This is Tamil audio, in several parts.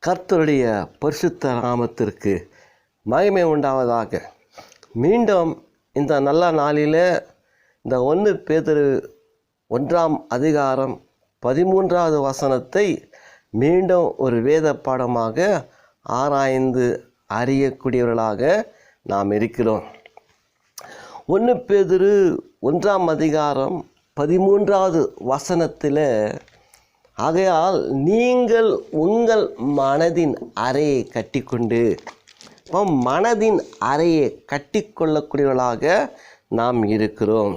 கர்த்தருடைய பரிசுத்த நாமத்திற்கு மகிமை உண்டாவதாக. மீண்டும் இந்த நல்ல நாளில் இந்த 1 பேதுரு 1 அதிகாரம் 13வது வசனத்தை மீண்டும் ஒரு வேத பாடமாக ஆராய்ந்து அறியக்கூடியவர்களாக நாம் இருக்கிறோம். 1 பேதுரு 1 அதிகாரம் 13வது வசனத்தில், ஆகையால் நீங்கள் உங்கள் மனதின் அறையை கட்டிக்கொண்டு, மனதின் அறையை கட்டிக்கொள்ளக்கூடியவர்களாக நாம் இருக்கிறோம்.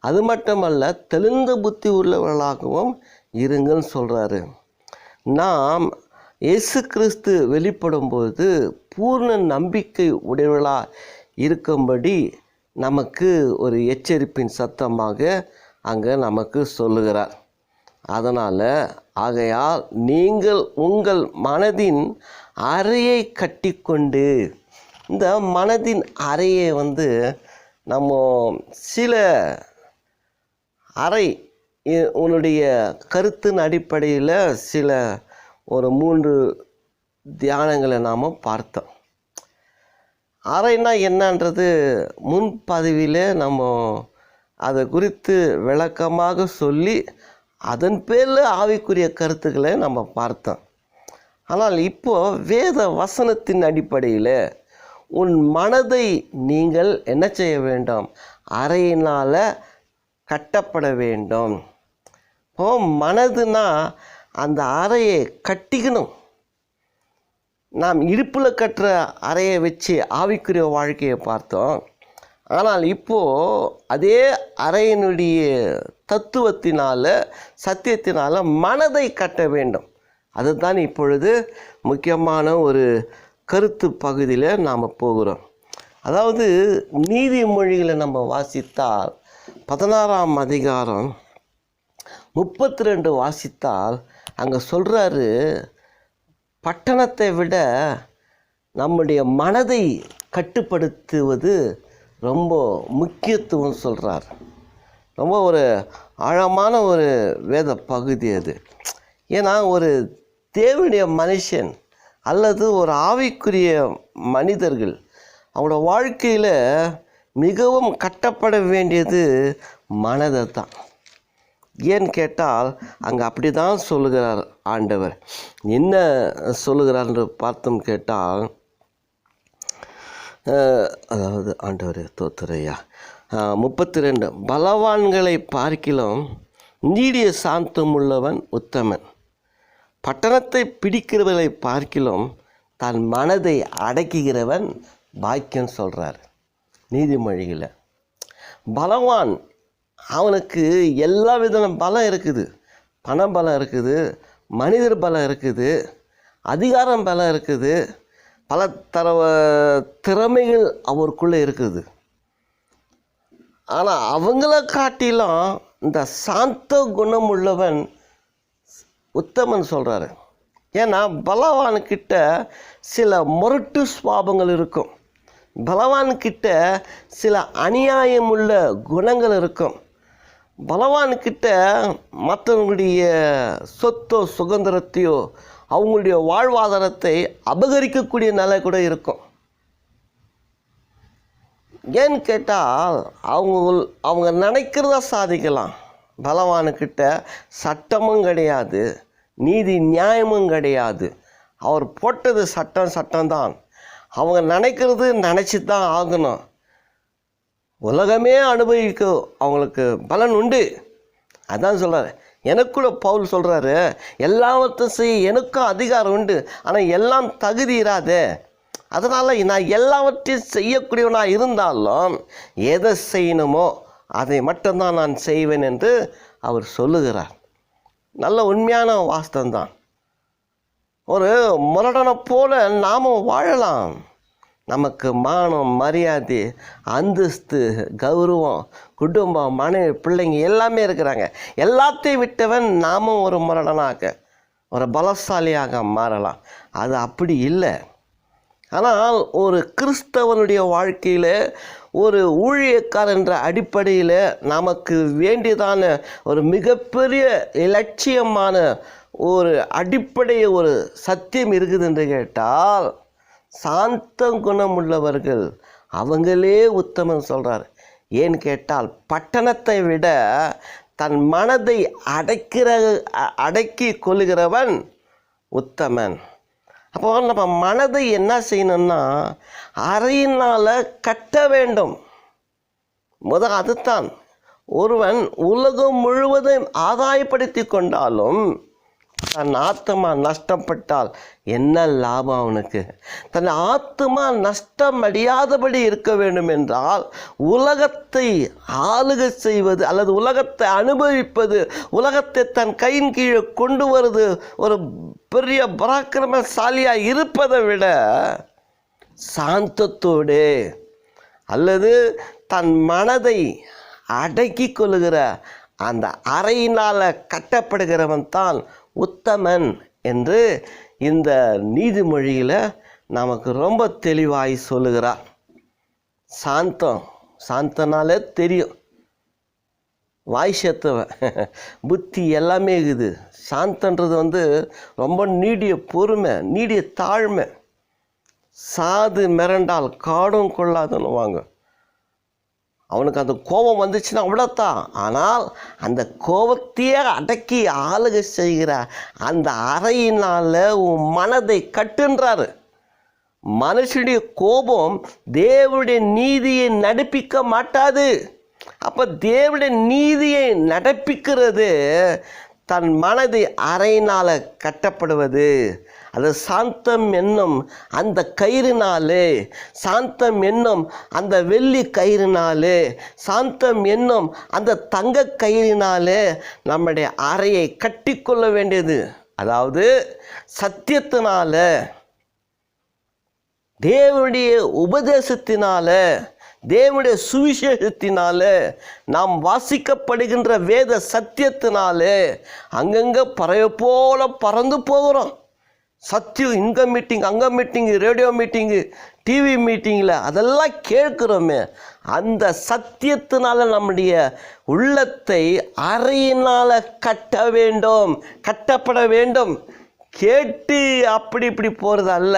அது மட்டுமல்ல, தெளிந்த புத்தி உள்ளவர்களாகவும் இருங்கள் சொல்கிறாரு. நாம் இயேசு கிறிஸ்து வெளிப்படும்போது பூர்ண நம்பிக்கை உடையவர்களாக இருக்கும்படி நமக்கு ஒரு எச்சரிப்பின் சத்தமாக அங்கே நமக்கு சொல்லுகிறார். அதனால், ஆகையால் நீங்கள் உங்கள் மனதின் அறையை கட்டிக்கொண்டு, இந்த மனதின் அறையை நம்ம சில அறை உன்னுடைய கருத்தின் அடிப்படையில் சில ஒரு 3 தியானங்களை நாம் பார்த்தோம். அறைனா என்னன்றது முன்பதிவில் நம்ம அதை குறித்து விளக்கமாக சொல்லி அதன் பேரில் ஆவிக்குரிய கருத்துக்களை நம்ம பார்த்தோம். ஆனால் இப்போது வேத வசனத்தின் அடிப்படையில் உன் மனதை நீங்கள் என்ன செய்ய வேண்டும்? அறையினால் கட்டப்பட வேண்டும். மனதுனா அந்த அறையை கட்டிக்கணும். நாம் இடுப்பில் கட்டுற அறையை வச்சு ஆவிக்குரிய வாழ்க்கையை பார்த்தோம். ஆனால் இப்போது அதே அறையினுடைய தத்துவத்தினால், சத்தியத்தினால் மனதை கட்ட வேண்டும். அதுதான் இப்பொழுது முக்கியமான ஒரு கருத்து பகுதியில் நாம் போகிறோம். அதாவது நீதிமொழிகளை நம்ம வாசித்தால் 16 அதிகாரம் 32 வாசித்தால் அங்கே சொல்கிறாரு, பட்டணத்தை விட நம்முடைய மனதை கட்டுப்படுத்துவது ரொம்ப முக்கியத்துவம் சொல்கிறார். ரொம்ப ஒரு ஆழமான ஒரு வேத பகுதி அது. ஏன்னா ஒரு தேவனுடைய மனுஷன் அல்லது ஒரு ஆவிக்குரிய மனிதர்கள் அவங்களோட வாழ்க்கையில் மிகவும் கட்டப்பட வேண்டியது மனதை தான். ஏன்னு கேட்டால் அங்கே அப்படி தான் சொல்லுகிறார் ஆண்டவர். என்ன சொல்லுகிறார் என்று பார்த்தோம் கேட்டால், அதாவது ஆண்டவர் தோத்துறையா 32, பலவான்களை பார்க்கிலும் நீடிய சாந்தம் உள்ளவன் உத்தமன், பட்டணத்தை பிடிக்கிறவர்களை பார்க்கிலும் தன் மனதை அடக்குகிறவன் பாக்கியம் சொல்கிறார் நீதிமொழியில். பலவான் அவனுக்கு எல்லா விதமான பலம் இருக்குது. பண பலம் இருக்குது, மனிதர் பலம் இருக்குது, அதிகாரம் பலம் இருக்குது, பல திறமைகள் அவருக்குள்ளே இருக்குது. ஆனால் அவங்கள காட்டிலும் இந்த சாந்த குணம் உள்ளவன் உத்தமன் சொல்கிறாரு. ஏன்னா பலவான்கிட்ட சில முரட்டு சுவாபங்கள் இருக்கும், பலவான்கிட்ட சில அநியாயமுள்ள குணங்கள் இருக்கும், பலவான்கிட்ட மற்றவங்களுடைய சொத்தோ சுதந்திரத்தையோ அவங்களுடைய வாழ்வாதாரத்தை அபகரிக்கக்கூடிய நிலை கூட இருக்கும். ஏன்னு கேட்டால் அவங்க நினைக்கிறத சாதிக்கலாம். பலவானுக்கிட்ட சட்டமும் கிடையாது, நீதி நியாயமும் கிடையாது. அவர் போட்டது சட்டம்தான். அவங்க நினைக்கிறது நினச்சி தான் ஆகணும். உலகமே அனுபவிக்க அவங்களுக்கு பலன் உண்டு. அதான் சொல்கிறார். எனக்குள்ள பவுல் சொல்கிறாரு, எல்லாவற்றையும் செய்ய எனக்கும் அதிகாரம் உண்டு, ஆனால் எல்லாம் தகுதி இராதே. அதனால் நான் எல்லாவற்றையும் செய்யக்கூடியவனாக இருந்தாலும் எதை செய்யணுமோ அதை மட்டும்தான் நான் செய்வேன் என்று அவர் சொல்லுகிறார். நல்ல உண்மையான வாஸ்தவம்தான். ஒரு முரடனை போல நாமும் வாழலாம். நமக்கு மானம், மரியாதை, அந்தஸ்து, கௌரவம், குடும்பம், மனைவி, பிள்ளைங்க எல்லாமே இருக்கிறாங்க. எல்லாத்தையும் விட்டவன் நாமும் ஒரு முரடனாக, ஒரு பலசாலியாக மாறலாம். அது அப்படி இல்லை. ஆனால் ஒரு கிறிஸ்தவனுடைய வாழ்க்கையில் ஒரு ஊழியக்காரர் என்ற அடிப்படையில் நமக்கு வேண்டியதான ஒரு மிகப்பெரிய இலட்சியமான ஒரு அடிப்படை ஒரு சத்தியம் இருக்குது என்று கேட்டால், சாந்த குணமுள்ளவர்கள் அவங்களே உத்தமன் சொல்கிறார். ஏன்னு கேட்டால், பட்டணத்தை விட தன் மனதை அடக்கி கொள்ளுகிறவன் உத்தமன். அப்போ நம்ம மனதை என்ன செய்யணும்னா அறையினால் கட்ட வேண்டும். அதுதான். ஒருவன் உலகம் முழுவதும் ஆதாயப்படுத்தி கொண்டாலும் தன் ஆத்மா நஷ்டப்பட்டால் என்ன லாபம் அவனுக்கு? தன் ஆத்மா நஷ்டம் அடையாதபடி இருக்க வேண்டும் என்றால் உலகத்தை ஆளுகை செய்வது அல்லது உலகத்தை அனுபவிப்பது, உலகத்தை தன் கையின் கீழே கொண்டு வருது ஒரு பெரிய பராக்கிரமசாலியாக இருப்பதை விட சாந்தத்தோடு அல்லது தன் மனதை அடக்கி கொள்ளுகிற அந்த அறையினால் கட்டப்படுகிறவன் தான் உத்தமன் என்று இந்த நீதிமொழியில் நமக்கு ரொம்ப தெளிவாய் சொல்லுகிறார். சாந்தனாலே தெரியும், வாய் சேர்த்தவன் புத்தி எல்லாமே இருக்குது. சாந்தன்றது ரொம்ப நீடிய பொறுமை, நீடிய தாழ்மை. சாது மிரண்டால் காடும் கொள்ளாதுன்னு வாங்க. அவனுக்கு அந்த கோபம் வந்துச்சுன்னா அவ்வளோத்தான். ஆனால் அந்த கோபத்தையே அடக்கி ஆளுகை செய்கிற அந்த அறையினால் உன் மனதை கட்டுன்றாரு. மனுஷனுடைய கோபம் தேவனுடைய நீதியை நடப்பிக்க மாட்டாது. அப்போ தேவனுடைய நீதியை நடப்பிக்கிறது தன் மனதை அறையினால் கட்டப்படுவது. அது சாந்தம் என்னும் அந்த கயிறுனாலே, சாந்தம் என்னும் அந்த வெள்ளி கயிறுனாலே, சாந்தம் என்னும் அந்த தங்க கயிறினாலே நம்முடைய அறையை கட்டிக்கொள்ள வேண்டியது. அதாவது சத்தியத்தினால, தேவனுடைய உபதேசத்தினால, தேவனுடைய சுவிசேஷத்தினால, நாம் வாசிக்கப்படுகின்ற வேத சத்தியத்தினாலே அங்கங்கே பறவை போல பறந்து போகிறோம். சத்தியம் இங்கே மீட்டிங், அங்கே மீட்டிங்கு, ரேடியோ மீட்டிங்கு, டிவி மீட்டிங்கில் அதெல்லாம் கேட்குறோமே. அந்த சத்தியத்தினால நம்முடைய உள்ளத்தை அறையினால் கட்ட வேண்டும், கட்டப்பட வேண்டும். கேட்டு அப்படி இப்படி போகிறது அல்ல.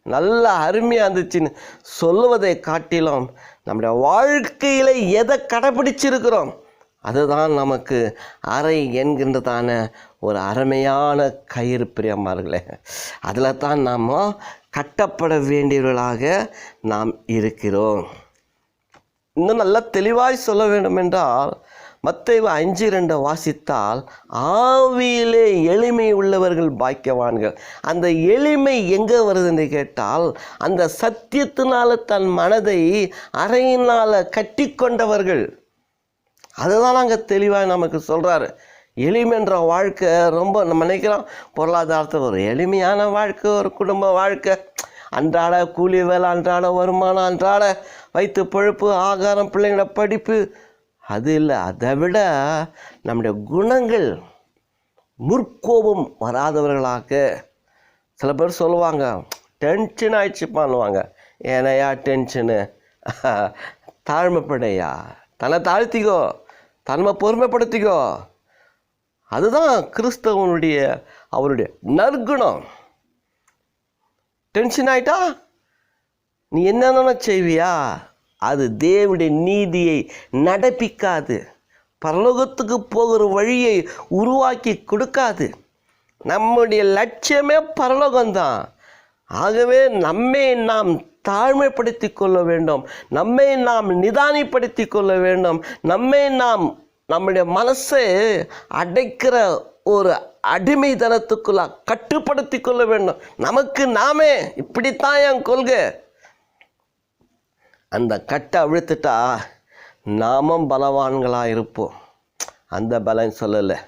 நல்ல அருமையாக இருந்துச்சுன்னு சொல்லுவதை காட்டிலும் நம்முடைய வாழ்க்கையில் எதை கடைப்பிடிச்சிருக்கிறோம் அதுதான் நமக்கு அறை என்கின்றதான ஒரு அருமையான கயிறு. பிரியமார்களே, அதில் தான் நாம் கட்டப்பட வேண்டியவர்களாக நாம் இருக்கிறோம். இன்னும் நல்லா தெளிவாய் சொல்ல வேண்டும் என்றால், மத்தேயு 5:2 வாசித்தால், ஆவியிலே எளிமை உள்ளவர்கள் பாக்கியவான்கள். அந்த எளிமை எங்கே வருதுன்னு கேட்டால், அந்த சத்தியத்தினால தன் மனதை அறையினால் கட்டி கொண்டவர்கள். அதுதான் நாங்கள் தெளிவாக நமக்கு சொல்கிறாரு. எளிமைன்ற வாழ்க்கை ரொம்ப நம்ம நினைக்கிறோம் பொருளாதாரத்தில் ஒரு எளிமையான வாழ்க்கை, ஒரு குடும்ப வாழ்க்கை, அன்றாட கூலி வேலை, அன்றாட வருமானம், அன்றாட வயிற்று பழுப்பு, ஆகாரம், பிள்ளைங்களோட படிப்பு, அது இல்லை. அதை விட நம்முடைய குணங்கள் முற்கோபம் வராதவர்களாக. சில பேர் சொல்லுவாங்க, டென்ஷன் ஆயிடுச்சுப்பான்னுவாங்க. ஏனையா டென்ஷனு? தாழ்மைப்படையா, தன்னை தாழ்த்திக்கோ, தன்மை பொறுமைப்படுத்திக்கோ. அதுதான் கிறிஸ்தவனுடைய அவருடைய நற்குணம். டென்ஷன் ஆயிட்டா நீ என்னென்ன செய்வியா? அது தேவனுடைய நீதியை நடப்பிக்காது, பரலோகத்துக்கு போகிற வழியை உருவாக்கி கொடுக்காது. நம்முடைய லட்சியமே பரலோகம்தான். ஆகவே நம்மை நாம் தாழ்மைப்படுத்தி கொள்ள வேண்டும், நம்மை நாம் நிதானிப்படுத்தி கொள்ள வேண்டும், நம்மை நாம் நம்முடைய மனசை அடைக்கிற ஒரு அடிமைத்தனத்துக்குள்ள கட்டுப்படுத்தி கொள்ள வேண்டும். நமக்கு நாமே இப்படித்தான் என் கொள்கை. அந்த கட்டை அழுத்துட்டா நாமும் பலவான்களாக இருப்போம். அந்த பலன் சொல்லலை.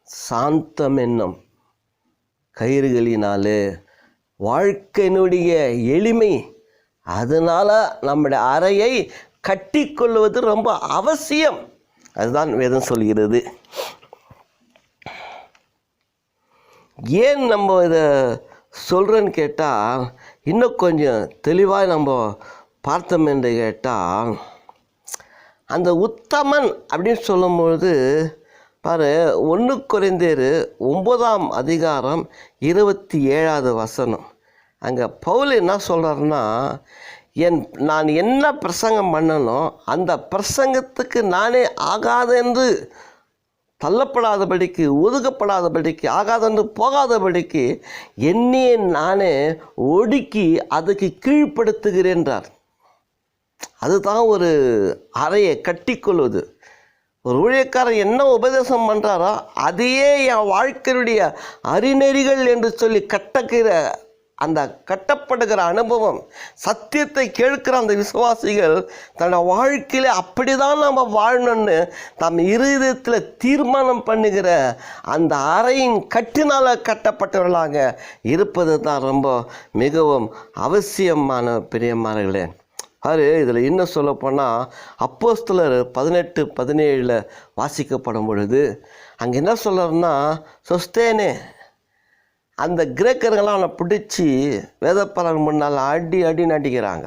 சாந்தம் என்னும் கயிறுகளினாலே வாழ்க்கையினுடைய எளிமை, அதனால் நம்முடைய அறையை கட்டி கொள்வது ரொம்ப அவசியம். அதுதான் வேதம் சொல்கிறது. ஏன் நம்ம இதை சொல்கிறேன்னு கேட்டால், இன்னும் கொஞ்சம் தெளிவாக நம்ம பார்த்தோம் என்று கேட்டால், அந்த உத்தமன் அப்படின்னு சொல்லும்பொழுது பாரு, 1 கொரிந்தியர் 9ஆம் அதிகாரம் 27வது வசனம். அங்கே பவுல் என்ன சொல்கிறாருன்னா, நான் என்ன பிரசங்கம் பண்ணணும் அந்த பிரசங்கத்துக்கு நானே ஆகாதென்று தள்ளப்படாதபடிக்கு, ஒதுக்கப்படாதபடிக்கு, ஆகாதென்று போகாதபடிக்கு என்னையே நானே ஒடுக்கி அதுக்கு கீழ்ப்படுத்துகிறேன்றார். அதுதான் ஒரு அறையை கட்டிக்கொள்வது. ஒரு ஊழியக்காரர் என்ன உபதேசம் பண்ணுறாரோ அதையே என் வாழ்க்கையுடைய அறிநெறிகள் என்று சொல்லி அந்த கட்டப்படுகிற அனுபவம், சத்தியத்தை கேட்கிற அந்த விசுவாசிகள் தன்னோட வாழ்க்கையில் அப்படி தான் நம்ம வாழணும்னு தம் இருதயத்தில் தீர்மானம் பண்ணுகிற அந்த அறையின் கட்டினால் கட்டப்பட்டவர்களாக இருப்பது தான் ரொம்ப மிகவும் அவசியமான பிரியமானங்களே. இதில் இன்னும் சொல்லப்போனால் அப்போஸ்தலர் 18:17 வாசிக்கப்படும் பொழுது அங்கே என்ன சொல்கிறாருன்னா, சொஸ்தேனே அந்த கிரேக்கர்கள்லாம் அவனை பிடிச்சி வேதப்பாளர் முன்னால் அடின்னு அடிக்கிறாங்க.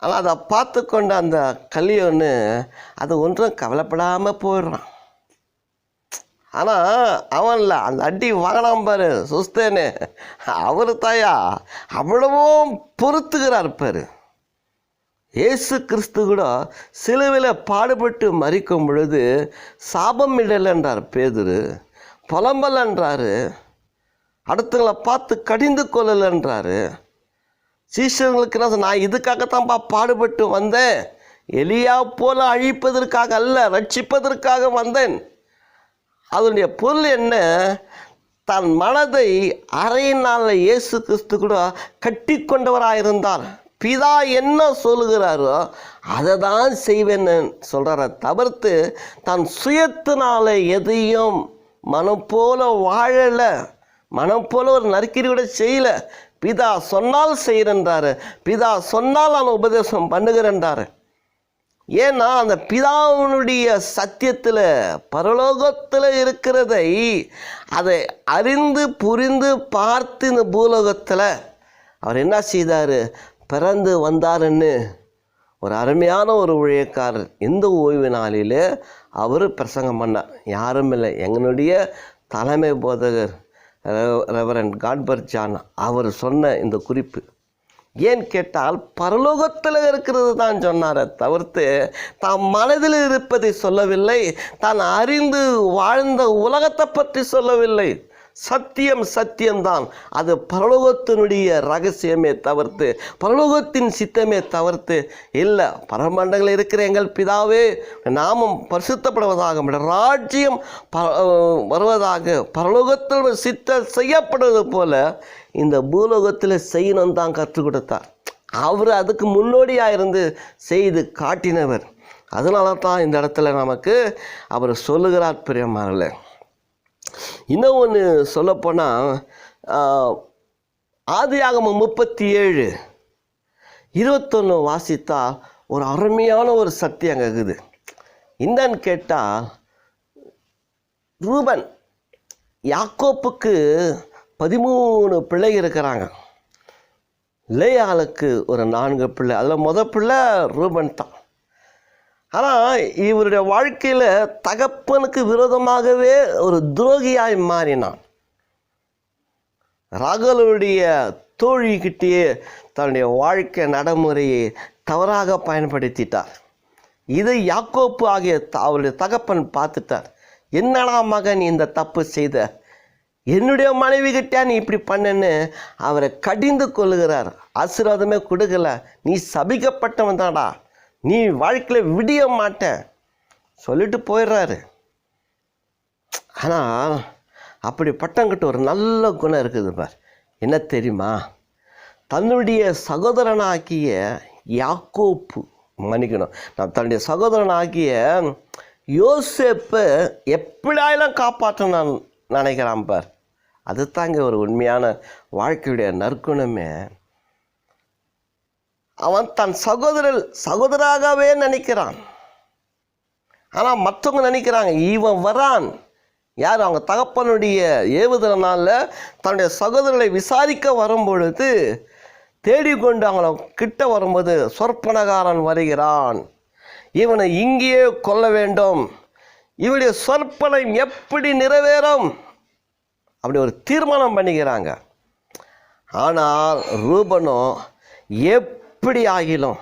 ஆனால் அதை பார்த்து கொண்ட அந்த கலியோன்னு அது ஒன்றும் கவலைப்படாமல் போயிடுறான். ஆனால் அவன்ல அந்த அடி வாங்கினான் பாரு சுஸ்தேனே, அவர் தாயா அவ்வளவும் பொறுத்துக்கிறார் பாரு. இயேசு கிறிஸ்து கூட சிலுவையில் பாடுபட்டு மரிக்கும் பொழுது சாபம் இடலைன்றார் பேதுரு, புலம்பலன்றாரு, அடுத்தவங்களை பார்த்து கடிந்து கொள்ளலைன்றாரு. சீஷர்களுக்கு என்ன, நான் இதுக்காகத்தான்ப்பா பாடுபட்டு வந்தேன், எலியா போல அழிப்பதற்காக அல்ல, ரட்சிப்பதற்காக வந்தேன். அதனுடைய பொருள் என்ன? தன் மனதை அறையினால் இயேசு கிறிஸ்து கூட கட்டி கொண்டவராயிருந்தார். பிதா என்ன சொல்லுகிறாரோ அதை தான் செய்வேன்னு சொல்கிறார தவிர்த்து தன் சுயத்தினால எதையும் மனம் போல வாழலை, மனம் போல ஒரு நறுக்கீடு கூட செய்யலை. பிதா சொன்னால் செய்கிறன்றாரு, பிதா சொன்னால் நான் உபதேசம் பண்ணுகிறேன்றாரு. ஏன்னா அந்த பிதாவினுடைய சத்தியத்தில், பரலோகத்தில் இருக்கிறதை அதை அறிந்து புரிந்து பார்த்து இந்த பூலோகத்தில் அவர் என்ன செய்தார், பிறந்து வந்தாருன்னு ஒரு அருமையான ஒரு ஊழியக்காரர் இந்த ஓய்வு நாளில் அவர் பிரசங்கம் பண்ணார். யாரும் இல்லை, எங்களுடைய தலைமை போதகர் ரெவரண்ட் காட்பர்ட் ஜான் அவர் சொன்ன இந்த குறிப்பு. ஏன் கேட்டால் பரலோகத்தில் இருக்கிறது தான் சொன்னாரே தவிர்த்து தான் மனதில் இருப்பதை சொல்லவில்லை, தான் அறிந்து வாழ்ந்த உலகத்தை பற்றி சொல்லவில்லை. சத்தியம் சத்தியம்தான், அது பரலோகத்தினுடைய ரகசியமே தவிர்த்து, பரலோகத்தின் சித்தமே தவிர்த்து இல்லை. பரமண்டங்களில் இருக்கிற எங்கள் பிதாவே நாமம் பரிசுத்தப்படுவதாக, ராஜ்யம் வருவதாக, பரலோகத்தில் சித்தம் செய்யப்படுவது போல இந்த பூலோகத்தில் செய்யணும் தான் கற்றுக் கொடுத்தார். அவர் அதுக்கு முன்னோடியாக இருந்து செய்து காட்டினவர். அதனால தான் இந்த இடத்துல நமக்கு அவர் சொல்லுகிறார் பிரியமானவர்களே. இன்னும் ஒன்று சொல்லப்போனால் ஆதியாகமம் 37:21 வாசித்தா ஒரு அருமையான ஒரு சக்தி அங்கே இருக்குது. என்னன்னு கேட்டால், ரூபன் யாக்கோப்புக்கு 13 பிள்ளைகள் இருக்கிறாங்க, லேயாளுக்கு ஒரு 4 பிள்ளை. அதில் முதல் பிள்ளை ரூபன் தான். ஆனால் இவருடைய வாழ்க்கையில் தகப்பனுக்கு விரோதமாகவே ஒரு துரோகியாய் மாறினான். ராகலுடைய தோழிக்கிட்டேயே தன்னுடைய வாழ்க்கை நடைமுறையை தவறாக பயன்படுத்திட்டார். இதை யாக்கோப்பு ஆகிய அவருடைய தகப்பன் பார்த்துட்டார். என்னடா மகன் இந்த தப்பு செய்த, என்னுடைய மனைவி கிட்டே நீ இப்படி பண்ணன்னு அவரை கடிந்து கொள்ளுகிறார். ஆசீர்வாதமே கொடுக்கல, நீ சபிக்கப்பட்டவன் தான்டா, நீ வாழ்க்கையில் விடிய மாட்டேன் சொல்லிட்டு போயிடுறாரு. ஆனால் அப்படி பட்டங்கிட்ட ஒரு நல்ல குணம் இருக்குது பார். என்ன தெரியுமா, தன்னுடைய சகோதரனாகிய யாக்கோப்பு, மன்னிக்கணும், நான் தன்னுடைய சகோதரனாகிய யோசேப்பை எப்படியாயிலும் காப்பாற்ற நான் நினைக்கிறான் பார். அது தாங்க ஒரு உண்மையான வாழ்க்கையுடைய நற்குணமே. அவன் தன் சகோதராகவே நினைக்கிறான். ஆனால் மற்றவங்க நினைக்கிறாங்க இவன் வரான். யார்? அவங்க தகப்பனுடைய ஏவுதலனால தன்னுடைய சகோதரர்களை விசாரிக்க வரும்பொழுது தேடிக்கொண்டு அவங்கள கிட்ட வரும்போது சொற்பனகாரன் வருகிறான், இவனை இங்கேயே கொல்ல வேண்டும், இவருடைய சொற்பனை எப்படி நிறைவேறும் அப்படி ஒரு தீர்மானம் பண்ணிக்கிறாங்க. ஆனால் ரூபனோ எப்படி ஆகிலும்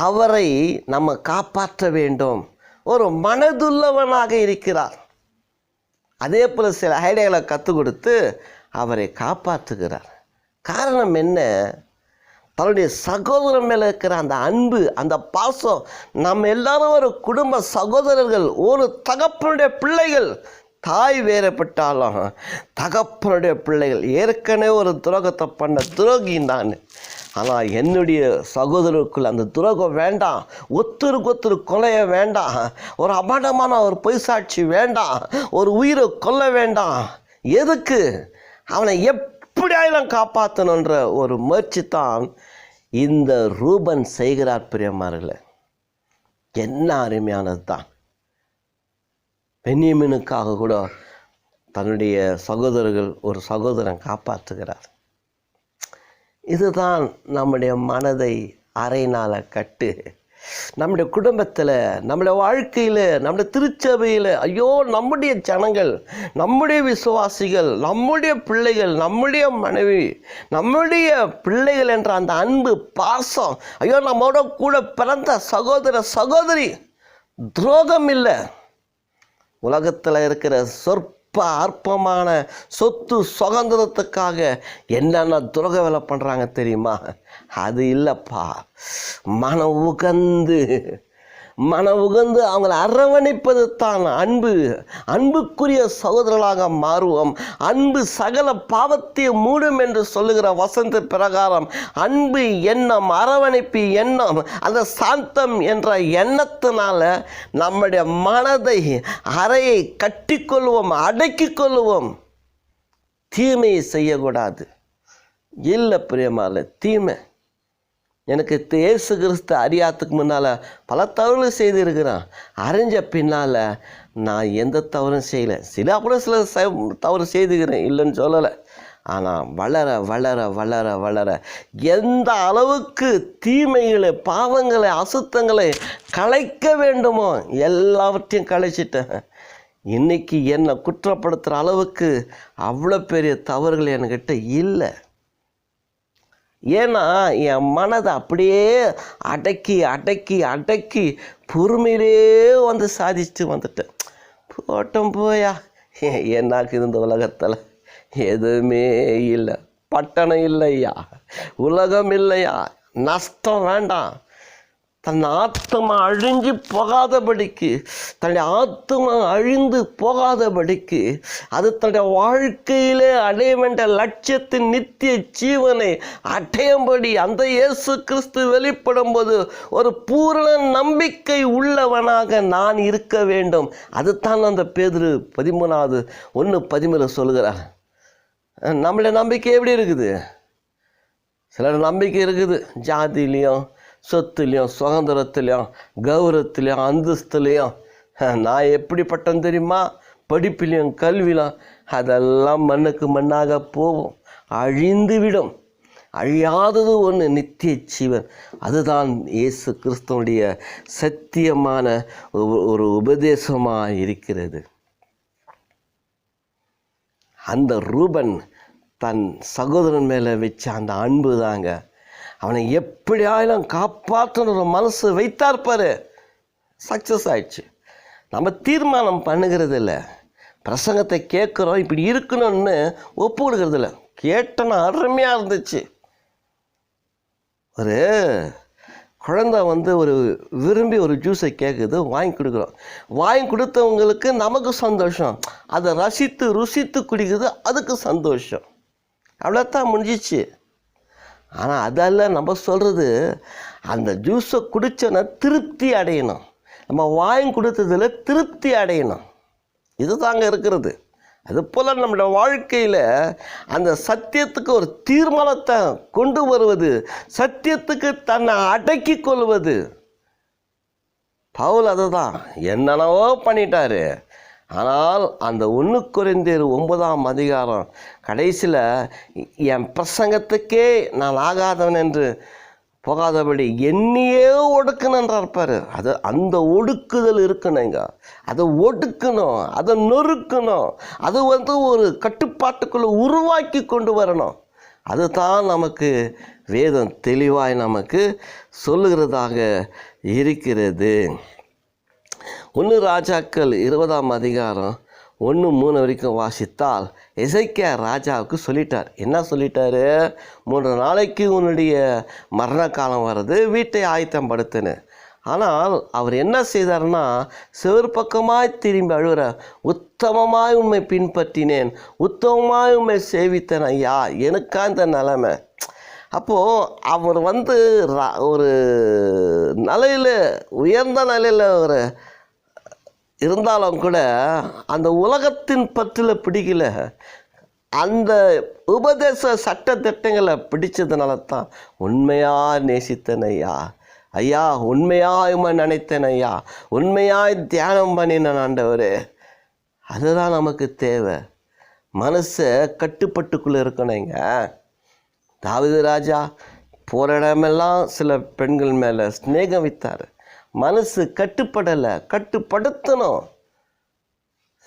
அவரை நம்ம காப்பாற்ற வேண்டும் ஒரு மனதுள்ளவனாக இருக்கிறார். அதே போல் சில ஐடியாக்களை கற்றுக் கொடுத்து அவரை காப்பாற்றுகிறார். காரணம் என்ன? தன்னுடைய சகோதரன் மேலே இருக்கிற அந்த அன்பு, அந்த பாசம். நம்ம எல்லாரும் ஒரு குடும்ப சகோதரர்கள், ஒரு தகப்பனுடைய பிள்ளைகள். தாய் வேறுபட்டாலும் தகப்பனுடைய பிள்ளைகள். ஏற்கனவே ஒரு துரோகத்தை பண்ண துரோகி நான். ஆனால் என்னுடைய சகோதரருக்குள்ள அந்த துரோகம் வேண்டாம். ஒத்துருக்கு கொலைய வேண்டாம். ஒரு அபாண்டமான ஒரு பொய் சாட்சி வேண்டாம். ஒரு உயிரை கொல்ல வேண்டாம். எதுக்கு? அவனை எப்படியாயிலும் காப்பாற்றணுன்ற ஒரு முயற்சி தான் இந்த ரூபன் செய்கிறார். பிரியமார்களே, என்ன அருமையானது தான். பென்யமீனுக்காக கூட தன்னுடைய சகோதரர்கள் ஒரு சகோதரன் காப்பாற்றுகிறார். இதுதான் நம்முடைய மனதை அரைநாள கட்டு. நம்முடைய குடும்பத்தில், நம்முடைய வாழ்க்கையில், நம்முடைய திருச்சபையில், ஐயோ நம்முடைய ஜனங்கள், நம்முடைய விசுவாசிகள், நம்முடைய பிள்ளைகள், நம்முடைய மனைவி, நம்முடைய பிள்ளைகள் என்ற அந்த அன்பு பாசம், ஐயோ நம்மோட கூட பிறந்த சகோதர சகோதரி, துரோகம் இல்லை. உலகத்தில் இருக்கிற அற்பமான சொத்து சுதந்திரத்துக்காக என்னென்ன துரோக வேலை பண்ணுறாங்க தெரியுமா? அது இல்லைப்பா. மனம் உகந்து அவங்களை அரவணைப்பது தான் அன்பு. அன்புக்குரிய சகோதரர்களாக மாறுவோம். அன்பு சகல பாவத்தை மூடும் என்று சொல்லுகிற வசந்த பிரகாரம் அன்பு எண்ணம், அரவணைப்பு எண்ணம், அந்த சாந்தம் என்ற எண்ணத்தினால நம்முடைய மனதை அறையை கட்டிக்கொள்வோம், அடக்கிக் கொள்வோம். தீமையை செய்யக்கூடாது. இல்லை பிரியமால, தீமை. எனக்கு இயேசு கிறிஸ்து அறியாத்துக்கு முன்னால் பல தவறுகள் செய்திருக்கிறான். அறிஞ்ச பின்னால் நான் எந்த தவறும் செய்யலை. சில தவறு செய்துக்கிறேன், இல்லைன்னு சொல்லலை. ஆனால் வளர வளர வளர வளர எந்த அளவுக்கு தீமைகளை, பாவங்களை, அசுத்தங்களை களைக்க வேண்டுமோ எல்லாவற்றையும் களைச்சிட்டேன். இன்றைக்கி என்னை குற்றப்படுத்துகிற அளவுக்கு அவ்வளோ பெரிய தவறுகள் என்கிட்ட இல்லை. ஏன்னா என் மனதை அப்படியே அடக்கி அடக்கி அடக்கி பொறுமையிலே வந்து சாதிச்சுட்டு வந்துட்டேன். போட்டோம் போயா, என்னாக்கு இந்த உலகத்தில் எதுவுமே இல்லை. பட்டணம் இல்லையா, உலகம் இல்லையா, நஷ்டம் வேண்டாம். தன் ஆத்மா அழிஞ்சு போகாதபடிக்கு, தன்னுடைய ஆத்மா அழிந்து போகாதபடிக்கு, அது தன்னுடைய வாழ்க்கையிலே அடைய வேண்டிய லட்சியத்தின் நித்திய ஜீவனை அடையும்படி அந்த இயேசு கிறிஸ்து வெளிப்படும் போது ஒரு பூரண நம்பிக்கை உள்ளவனாக நான் இருக்க வேண்டும். அதுதான் அந்த பேதுரு 13:1-13 சொல்கிறார். நம்மளுடைய நம்பிக்கை எப்படி இருக்குது? சிலர் நம்பிக்கை இருக்குது ஜாதியிலையும், சொத்துலேயும், சுதந்திரத்துலேயும், கௌரவத்துலேயும், அந்தஸ்துலேயும். நான் எப்படிப்பட்டேன் தெரியுமா? படிப்பிலையும் கல்வியிலும். அதெல்லாம் மண்ணுக்கு மண்ணாக போகும், அழிந்துவிடும். அழியாதது ஒன்று, நித்திய ஜீவன். அதுதான் இயேசு கிறிஸ்துவனுடைய சத்தியமான ஒரு உபதேசமாக இருக்கிறது. அந்த ரூபன் தன் சகோதரன் மேலே வச்ச அந்த அன்பு தாங்க அவனை எப்படியாயிலும் காப்பாற்றணுன்ற மனசு வைத்தார்ப்பார். சக்ஸஸ் ஆயிடுச்சு. நம்ம தீர்மானம் பண்ணுகிறது இல்லை, பிரசங்கத்தை கேட்குறோம், இப்படி இருக்கணும்னு ஒப்பு கொடுக்கறது இல்லை. கேட்டோன்னா அருமையாக இருந்துச்சு. ஒரு குழந்தை ஒரு விரும்பி ஒரு ஜூஸை கேட்குது, வாங்கி கொடுக்குறோம். வாங்கி கொடுத்தவங்களுக்கு நமக்கு சந்தோஷம், அதை ரசித்து ருசித்து குடிக்குது, அதுக்கு சந்தோஷம். அவ்வளோத்தான் முடிஞ்சிச்சு. ஆனால் அதெல்லாம் நம்ம சொல்கிறது, அந்த ஜூஸை குடித்தோன்னா திருப்தி அடையணும். நம்ம வாங்கி கொடுத்ததில் திருப்தி அடையணும். இது தாங்க இருக்கிறது. அதுபோல் நம்மளோட வாழ்க்கையில் அந்த சத்தியத்துக்கு ஒரு தீர்மானத்தை கொண்டு வருவது, சத்தியத்துக்கு தன்னை அடக்கி கொள்வது. பவுல் அதை தான் என்னென்னவோ பண்ணிட்டாரு. ஆனால் அந்த 1 கொரிந்தியர் 9 கடைசியில் என் பிரசங்கத்துக்கே நான் ஆகாதவன் என்று போகாதபடி என்னையே ஒடுக்கணுன்றார் பாரு. அது அந்த ஒடுக்குதல் இருக்கணுங்க. அதை ஒடுக்கணும், அதை நொறுக்கணும், அது ஒரு கட்டுப்பாட்டுக்குள்ளே உருவாக்கி கொண்டு வரணும். அதுதான் நமக்கு வேதம் தெளிவாய் நமக்கு சொல்லுகிறதாக இருக்கிறது. 1 ராஜாக்கள் 20ஆம் அதிகாரம் 1-3 வரைக்கும் வாசித்தால் எசேக்கியா ராஜாவுக்கு சொல்லிட்டார். என்ன சொல்லிட்டாரு? 3 நாளைக்கு உன்னுடைய மரண காலம் வருது, வீட்டை ஆயத்தம் படுத்துன்னு. ஆனால் அவர் என்ன செய்தார்னா, செவ்வறு பக்கமாய் திரும்பி அழுகிற, உத்தமமாய் உண்மை பின்பற்றினேன், உத்தமமாய் உண்மை சேவித்தேன் ஐயா, எனக்கா இந்த நிலைமை. அப்போது அவர் ஒரு நிலையில், உயர்ந்த நிலையில் ஒரு இருந்தாலும் கூட அந்த உலகத்தின் பற்றில் பிடிக்கல, அந்த உபதேச சட்ட திட்டங்களை பிடிச்சதுனால தான் உண்மையாக நேசித்தேன் ஐயா, ஐயா உண்மையாக நினைத்தேன் ஐயா, உண்மையாய் தியானம் பண்ணினேன் ஆண்டவரே. அதுதான் நமக்கு தேவை. மனசை கட்டுப்பட்டுக்குள்ளே இருக்கணுங்க. தாவீது ராஜா போகிற இடமெல்லாம் சில பெண்கள் மேலே ஸ்நேகம் வைத்தார். மனசு கட்டுப்படலை, கட்டுப்படுத்தணும்.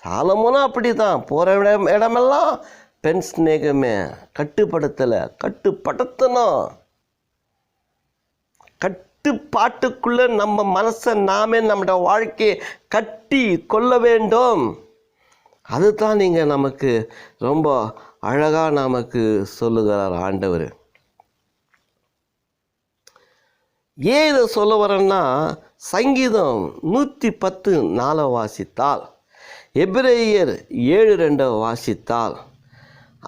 சாலமோனும் அப்படி தான், போகிற இடமெல்லாம் பெண் ஸ்நேகமே, கட்டுப்படுத்தலை, கட்டுப்படுத்தணும். கட்டுப்பாட்டுக்குள்ளே நம்ம மனசை நாமே நம்மளோட வாழ்க்கையை கட்டி கொள்ள வேண்டும். அதுதான் நீங்கள் நமக்கு ரொம்ப அழகாக நமக்கு சொல்லுகிறார் ஆண்டவர். ஏன் இதை சொல்ல வரேன்னா, சங்கீதம் 110:4 வாசித்தால், எபிரேயர் 7:2 வாசித்தால்,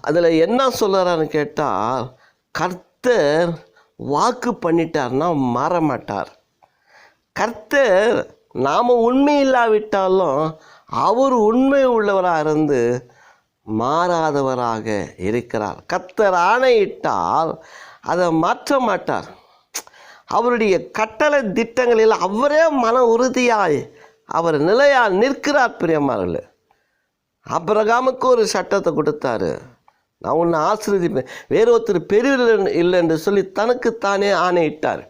அதில் என்ன சொல்கிறான்னு கேட்டால், கர்த்தர் வாக்கு பண்ணிட்டார்னா மாற மாட்டார். கர்த்தர் நாம் உண்மை இல்லாவிட்டாலும் அவர் உண்மை உள்ளவராக இருந்து மாறாதவராக இருக்கிறார். கர்த்தர் ஆணையிட்டால் அதை மாற்ற மாட்டார். அவருடைய கட்டளை திட்டங்களில் அவரே மன உறுதியாய் அவர் நிலையால் நிற்கிறார். பிரியமானவர்களே, ஆபிரகாமுக்கு ஒரு சட்டத்தை கொடுத்தாரு, நான் உன்னை ஆசீர்வதிப்பேன், வேறு ஒருத்தர் பெரியவர் இல்லை என்று சொல்லி தனக்குத்தானே ஆணையிட்டார்.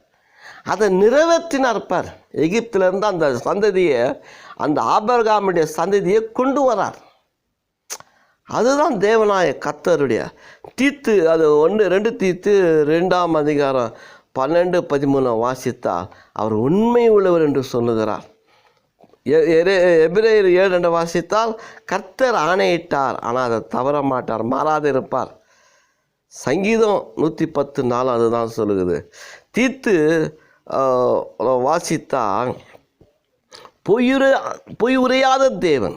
அதை நிறைவேற்றினார். பார், எகிப்திலிருந்து அந்த சந்ததியை, அந்த ஆபிரகாமுடைய சந்ததியை கொண்டு வரார். அதுதான் தேவனாய கர்த்தருடைய தீத்து. அது 1-2 தீத்து 2ஆம் அதிகாரம் 12-13 வாசித்தால் அவர் உண்மை உள்ளவர் என்று சொல்லுகிறார். எபிரேயர் 7:2 வாசித்தால் கர்த்தர் ஆணையிட்டார், ஆனால் அதை தவற மாட்டார், மாறாது இருப்பார். சங்கீதம் 110:4 அதுதான் சொல்லுகிறது. தீத்து வாசித்தால் பொய் உரையாத தேவன்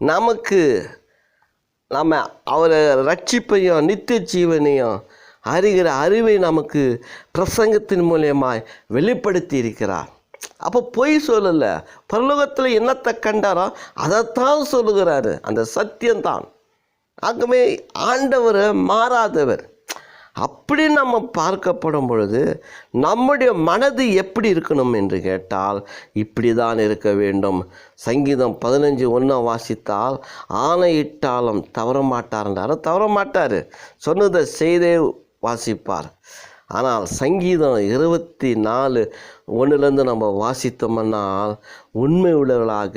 நமக்கு நம்ம அவரை ரட்சிப்பையும் நித்திய ஜீவனையும் அறிகிற அறிவை நமக்கு பிரசங்கத்தின் மூலியமாய் வெளிப்படுத்தி இருக்கிறார். அப்போ பொய் சொல்லலை. பரலோகத்தில் என்னத்தை கண்டாரோ அதைத்தான் சொல்லுகிறாரு. அந்த சத்தியம்தான். ஆகவே ஆண்டவர் மாறாதவர். அப்படி நம்ம பார்க்கப்படும் பொழுது நம்முடைய மனது எப்படி இருக்கணும் என்று கேட்டால் இப்படி தான் இருக்க வேண்டும். சங்கீதம் 15:1 வாசித்தால் ஆணையிட்டாலும் தவற மாட்டார் என்றார். தவற மாட்டார், சொன்னதை செய்தே வாசிப்பார். ஆனால் சங்கீதம் 24:1 நம்ம வாசித்தோம்னால் உண்மை உள்ளவர்களாக,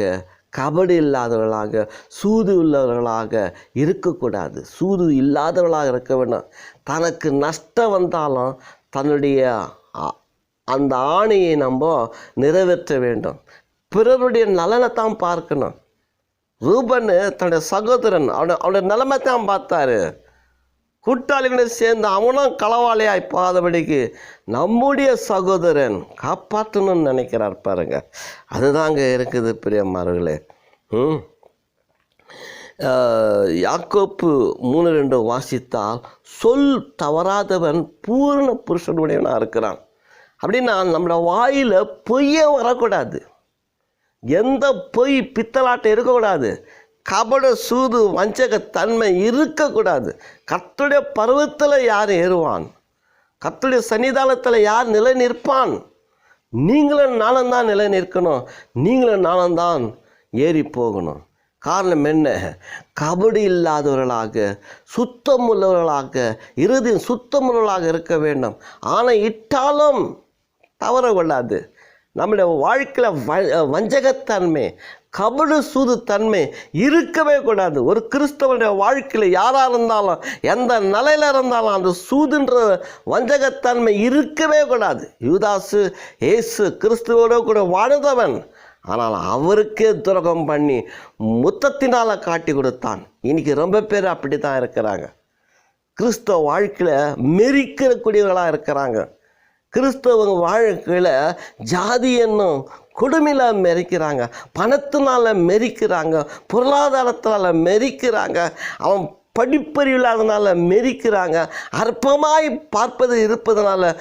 கபடி இல்லாதவர்களாக, சூது உள்ளவர்களாக இருக்கக்கூடாது. சூது இல்லாதவர்களாக இருக்க வேண்டும். தனக்கு நஷ்டம் வந்தாலும் தன்னுடைய அந்த ஆணையை நம்ம நிறைவேற்ற வேண்டும். பிறருடைய நலனை தான் பார்க்கணும். ரூபன் தன்னுடைய சகோதரன் அவனுடைய நிலைமை தான் பார்த்தாரு. கூட்டாளிகளை சேர்ந்து அவனும் களவாளியாய் போகாதபடிக்கு நம்முடைய சகோதரன் காப்பாற்றணும்னு நினைக்கிறார் பாருங்க. அதுதாங்க இருக்குது பிரியமானவர்களே. யாக்கோப்பு 3:2 வாசித்தால் சொல் தவறாதவன் பூரண புருஷனுடையவனாக இருக்கிறான். அப்படின்னா நம்மளோட வாயில் பொய்யே வரக்கூடாது. எந்த பொய் பித்தலாட்டம் இருக்கக்கூடாது. கபட சூது வஞ்சகத்தன்மை இருக்கக்கூடாது. கர்த்தருடைய பருவத்தில் யார் ஏறுவான்? கர்த்தருடைய சன்னிதானத்தில் யார் நிலை நிற்பான்? நீங்களும் நானும் தான் நிலை நிற்கணும். நீங்களும் நானும் தான் ஏறி போகணும். காரணம் என்ன? கபடி இல்லாதவர்களாக, சுத்தமுள்ளவர்களாக, இறுதியும் சுத்தமுள்ளவர்களாக இருக்க வேண்டும். ஆனால் இட்டாலும் தவற கொள்ளாது. நம்முடைய வாழ்க்கையில் வஞ்சகத்தன்மை, கபடு சூது தன்மை இருக்கவே கூடாது. ஒரு கிறிஸ்தவனுடைய வாழ்க்கையில் யாராக இருந்தாலும், எந்த நிலையில் இருந்தாலும் அந்த சூதுன்ற வஞ்சகத்தன்மை இருக்கவே கூடாது. யூதாசு இயேசு கிறிஸ்துவோட கூட வாழ்ந்தவன், ஆனால் அவருக்கே துரோகம் பண்ணி முத்தத்தினால் காட்டி கொடுத்தான். இன்னைக்கு ரொம்ப பேர் அப்படி தான் இருக்கிறாங்க. கிறிஸ்தவ வாழ்க்கையில் மெரிக்கக்கூடியவர்களாக இருக்கிறாங்க. கிறிஸ்தவங்க வாழ்க்கையில் ஜாதி என்னும் கொடுமையில் மெரிக்கிறாங்க, பணத்தினால் மெரிக்கிறாங்க, பொருளாதாரத்தினால் மெரிக்கிறாங்க, அவன் படிப்பறிவு இல்லாதனால மெரிக்கிறாங்க, அற்பமாய் பார்ப்பது இருப்பதனால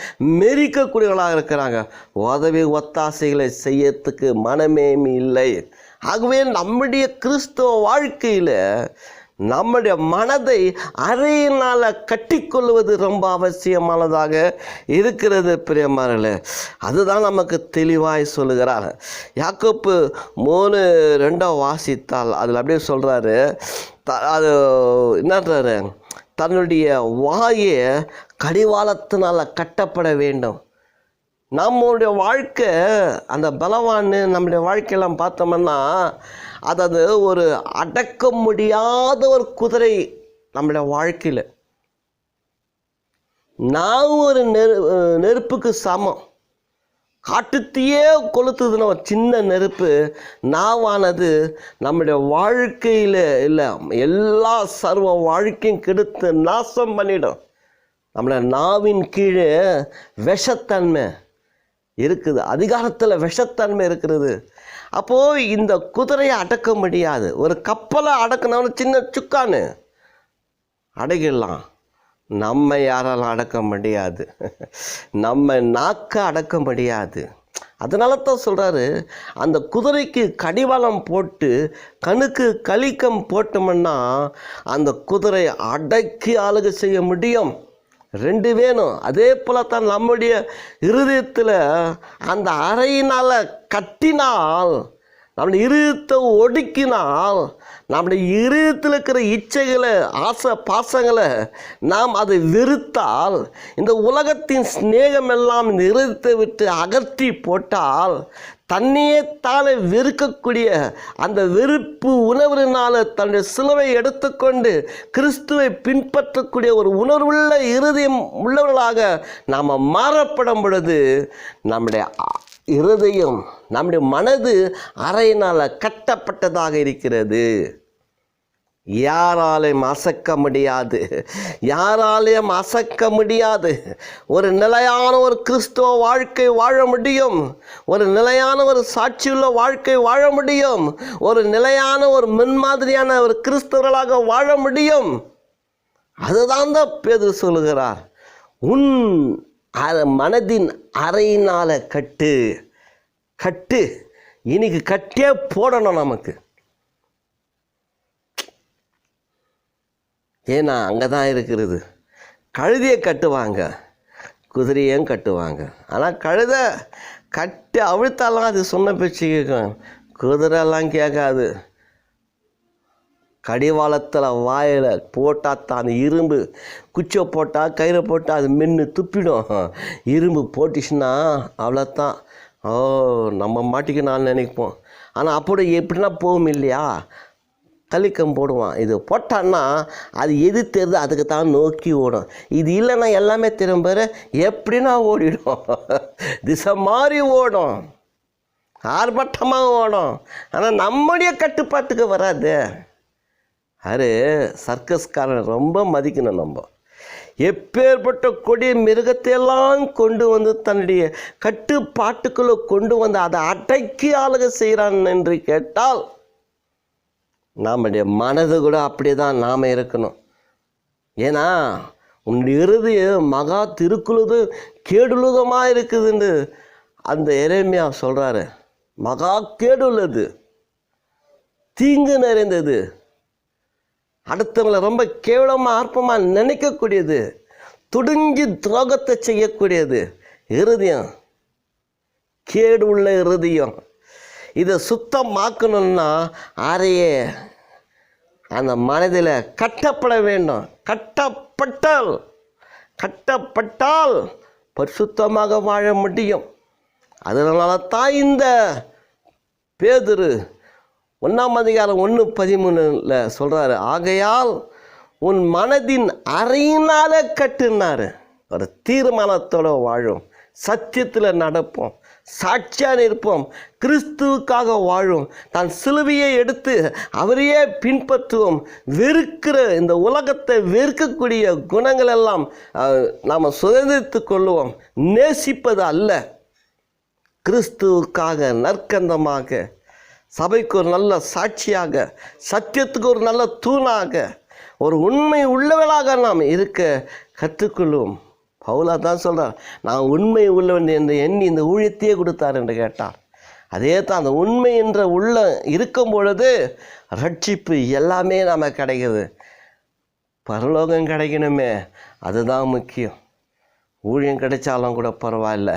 மெரிக்கக்கூடியவர்களாக இருக்கிறாங்க. உதவி ஒத்தாசைகளை செய்யறதுக்கு மனமே இல்லை. ஆகவே நம்முடைய கிறிஸ்தவ வாழ்க்கையில் நம்முடைய மனதை அறையினால் கட்டிக்கொள்வது ரொம்ப அவசியமானதாக இருக்கிறது பிரியமானவர்களே. அதுதான் நமக்கு தெளிவாய் சொல்லுகிறார். யாக்கோப்பு 3:2 வாசித்தால் அதில் அப்படியே சொல்கிறாரு, அது என்னன்றாரு, தன்னுடைய வாயை கடிவாளத்தினால் கட்டப்பட வேண்டும். நம்மளுடைய வாழ்க்கை அந்த பலவான்னு நம்முடைய வாழ்க்கையெல்லாம் பார்த்தோம்னா, அதாவது ஒரு அடக்க முடியாத ஒரு குதிரை நம்முடைய வாழ்க்கையில். நான் ஒரு நெருப்புக்கு சமம். காட்டுத்தையே கொளுத்துதுன்னா ஒரு சின்ன நெருப்பு நாவானது நம்முடைய வாழ்க்கையில் இல்லை, எல்லா சர்வ வாழ்க்கையும் கெடுத்து நாசம் பண்ணிடும். நம்மளோட நாவின் கீழே விஷத்தன்மை இருக்குது, அதிகாரத்தில் விஷத்தன்மை இருக்கிறது. அப்போது இந்த குதிரையை அடக்க முடியாது. ஒரு கப்பலை அடக்கணும்னு சின்ன சுக்கானு அடக்கிடலாம், நம்ம யாராலும் அடக்க முடியாது. நம்ம நாக்க அடக்க முடியாது. அதனால தான் சொல்கிறாரு, அந்த குதிரைக்கு கடிவாளம் போட்டு கணுக்கு கலிக்கம் போட்டோம்னா அந்த குதிரை அடக்கி ஆளுகை செய்ய முடியும். 2 வேணும். அதே போல தான் நம்முடைய இருதயத்தில் அந்த அறையினால் கட்டினால், நம்முடைய இருதயத்தை ஒடுக்கினால், நம்முடைய இருதயத்தில் இருக்கிற இச்சைகளை, ஆசை பாசங்களை நாம் அதை வெறுத்தால், இந்த உலகத்தின் சிநேகம் எல்லாம் இந்த இருதயத்தை விட்டு அகற்றி போட்டால், தன்னையே தானே வெறுக்கக்கூடிய அந்த வெறுப்பு உணர்வினால் தன்னுடைய சிலுவை எடுத்துக்கொண்டு கிறிஸ்துவை பின்பற்றக்கூடிய ஒரு உணர்வுள்ள இருதயம் உள்ளவர்களாக நாம் மாறப்படும் பொழுது நம்முடைய இருதயம், நம்முடைய மனது அறையினால் கட்டப்பட்டதாக இருக்கிறது. யாராலையும் அசைக்க முடியாது, யாராலையும் அசைக்க முடியாது. ஒரு நிலையான ஒரு கிறிஸ்துவ வாழ்க்கை வாழ முடியும், ஒரு நிலையான ஒரு சாட்சியுள்ள வாழ்க்கை வாழ முடியும், ஒரு நிலையான ஒரு முன்மாதிரியான ஒரு கிறிஸ்தவர்களாக வாழ முடியும். அதுதான் தான் பேதுரு சொல்லுகிறார், உன் மனதின் அறையினால் கட்டு. இன்னைக்கு கட்டியே போடணும் நமக்கு. ஏன்னா அங்கே தான் இருக்கிறது. கழுதையை கட்டுவாங்க, குதிரையும் கட்டுவாங்க. ஆனால் கழுதை கட்டி அவிழ்த்தாலாம் அது சொன்ன பேச்சு கேட்கும், குதிரைலாம் கேட்காது. கடிவாளத்தில் வாயில் போட்டால் தான் அந்த இரும்பு, குச்சை போட்டால் கயிறை போட்டால் அது மென்று துப்பிடும். இரும்பு போட்டுச்சுன்னா அவ்வளோத்தான், நம்ம மாட்டிக்கணும்னு நினைப்போம். ஆனால் அப்படி எப்படின்னா போகும் இல்லையா, கலிக்கம் போடுவான். இது போட்டான்னா அது எது தெரியுது அதுக்கு தான் நோக்கி ஓடும். இது இல்லைன்னா எல்லாமே திரும்ப எப்படின்னா ஓடிடும், திசை மாறி ஓடும், ஆர்ப்பாட்டமாக ஓடும். ஆனால் நம்முடைய கட்டுப்பாட்டுக்கு வராது. அது சர்க்கஸ்காரன் ரொம்ப மதிக்கணும். நம்ம எப்பேற்பட்ட கொடிய மிருகத்தையெல்லாம் கொண்டு வந்து தன்னுடைய கட்டுப்பாட்டுக்குள்ளே கொண்டு வந்து அதை அடக்கி ஆளுகை செய்கிறான் என்று கேட்டால், நம்முடைய மனது கூட அப்படி தான் நாம் இருக்கணும். ஏன்னா உன்னுடைய இருதயம் மகா திருக்குழுது கேடுள்ளதமாக இருக்குதுன்னு அந்த எரேமியா சொல்கிறாரு. மகா கேடுள்ளது, தீங்கு நிறைந்தது, அடுத்தவங்களை ரொம்ப கேவலமாக அற்பமாக நினைக்கக்கூடியது, துடிஞ்சு துரோகத்தை செய்யக்கூடியது இருதயம், கேடு உள்ள இருதயம். இதை சுத்தமாக்கணும்னா அறையை அந்த மனதில் கட்டப்பட வேண்டும். கட்டப்பட்டால் பரிசுத்தமாக வாழ முடியும். அதனால தான் இந்த பேதுரு 1:13 சொல்கிறாரு, ஆகையால் உன் மனதின் அறையினால கட்டுனாரு. ஒரு தீர்மானத்தோடு வாழும், சத்தியத்தில் நடப்போம், சாட்சியாக இருப்போம், கிறிஸ்துவுக்காக வாழும், தான் சிலுவையை எடுத்து அவரையே பின்பற்றுவோம். வெறுக்கிற இந்த உலகத்தை வெறுக்கக்கூடிய குணங்கள் எல்லாம் நாம் சுதந்திரித்து கொள்ளுவோம். நேசிப்பது அல்ல, கிறிஸ்துவுக்காக நற்கந்தமாக, சபைக்கு ஒரு நல்ல சாட்சியாக, சத்தியத்துக்கு ஒரு நல்ல தூணாக, ஒரு உண்மை உள்ளவர்களாக நாம் இருக்க கற்றுக்கொள்வோம். பவுலா தான் சொல்கிறார், நான் உண்மை உள்ளவன் என்று எண்ணி இந்த ஊழியத்தையே கொடுத்தார் என்று கேட்டார். அதே தான், அந்த உண்மை என்ற உள்ள இருக்கும் பொழுது ரட்சிப்பு எல்லாமே நமக்கு கிடைக்குது. பரலோகம் கிடைக்கணுமே, அதுதான் முக்கியம். ஊழியம் கிடைச்சாலும் கூட பரவாயில்ல,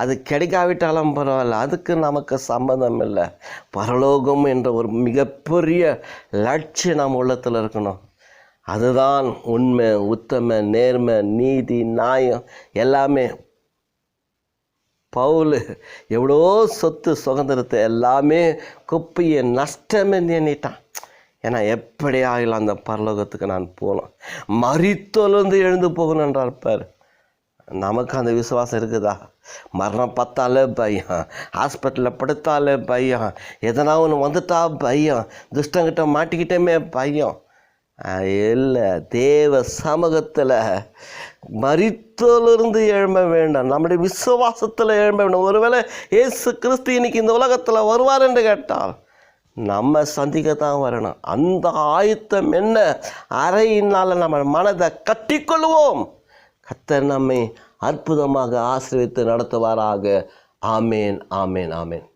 அது கிடைக்காவிட்டாலும் பரவாயில்ல, அதுக்கு நமக்கு சம்மந்தம் இல்லை. பரலோகம் என்ற ஒரு மிகப்பெரிய லட்சியம் நம்ம உள்ளத்தில் இருக்கணும். அதுதான் உண்மை, உத்தம, நேர்மை, நீதி, நியாயம் எல்லாமே. பவுல் எவ்வளோ சொத்து சுதந்திரத்தை எல்லாமே குப்பையை நஷ்டமே எண்ணிட்டான். ஏன்னா எப்படி ஆகலாம் அந்த பரலோகத்துக்கு நான் போகணும், மரித்தொழுந்து எழுந்து போகணுன்றார் பார். நமக்கு அந்த விசுவாசம் இருக்குதா? மரணம் பார்த்தாலே பயம், ஹாஸ்பிட்டலில் படுத்தாலே பயம், எதனா ஒன்று வந்துட்டா பயம், துஷ்டங்கிட்ட மாட்டிக்கிட்டோமே பயம். இல்லை, தேவ சமூகத்தில் மரித்தோலிருந்து எழும்ப வேண்டும், நம்முடைய விசுவாசத்தில் எழும்ப வேண்டும். ஒருவேளை இயேசு கிறிஸ்து இன்னைக்கு இந்த உலகத்தில் வருவார் என்று கேட்டால் நம்ம சந்திக்கத்தான் வரணும். அந்த ஆயத்தம் என்ன? அறையினால் நம்ம மனதை கட்டிக்கொள்வோம். கர்த்தர் நம்மை அற்புதமாக ஆசீர்வதித்து நடத்துவாராக. ஆமேன், ஆமேன், ஆமேன்.